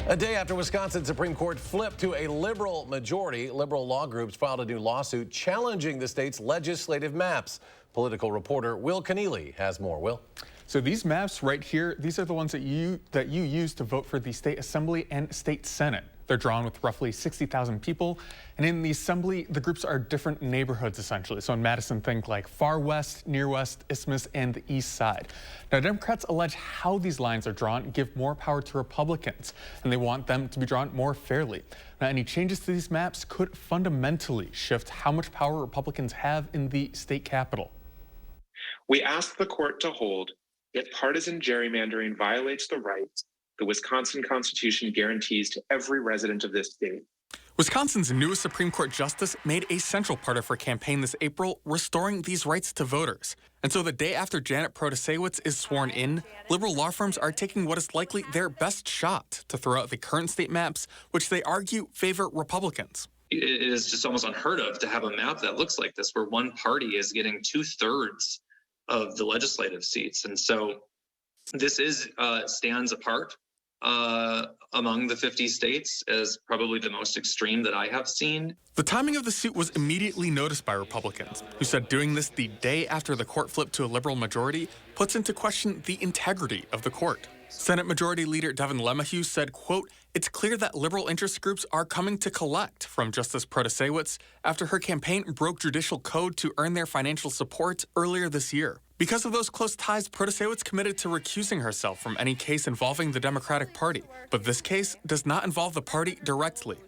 A day after Wisconsin Supreme Court flipped to a liberal majority, liberal law groups filed a new lawsuit challenging the state's legislative maps. Political reporter Will Keneally has more. Will? So these maps right here, these are the ones that you use to vote for the state assembly and state senate. They're drawn with roughly 60,000 people. And in the assembly, the groups are different neighborhoods, essentially. So in Madison, think like far west, near west, Isthmus, and the east side. Now, Democrats allege how these lines are drawn give more power to Republicans, and they want them to be drawn more fairly. Now, any changes to these maps could fundamentally shift how much power Republicans have in the state capitol. We ask the court to hold that partisan gerrymandering violates the rights the Wisconsin Constitution guarantees to every resident of this state. Wisconsin's newest Supreme Court justice made a central part of her campaign this April, restoring these rights to voters. And so the day after Janet Protasiewicz is sworn in, liberal law firms are taking what is likely their best shot to throw out the current state maps, which they argue favor Republicans. It is just almost unheard of to have a map that looks like this, where one party is getting 2/3 of the legislative seats. And so this stands apart among the 50 states as probably the most extreme that I have seen. The timing of the suit was immediately noticed by Republicans, who said doing this the day after the court flipped to a liberal majority puts into question the integrity of the court. Senate Majority Leader Devin LeMahieu said, quote, "It's clear that liberal interest groups are coming to collect from Justice Protasiewicz after her campaign broke judicial code to earn their financial support earlier this year. Because of those close ties, Protasiewicz committed to recusing herself from any case involving the Democratic Party. But this case does not involve the party directly."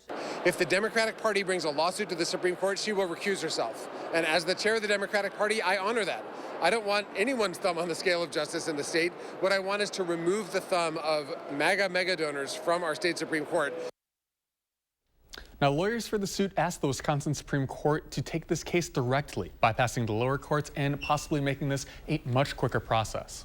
If the Democratic Party brings a lawsuit to the Supreme Court, she will recuse herself. And as the chair of the Democratic Party, I honor that. I don't want anyone's thumb on the scale of justice in the state. What I want is to remove the thumb of mega donors from our state Supreme Court. Now, lawyers for the suit asked the Wisconsin Supreme Court to take this case directly, bypassing the lower courts and possibly making this a much quicker process.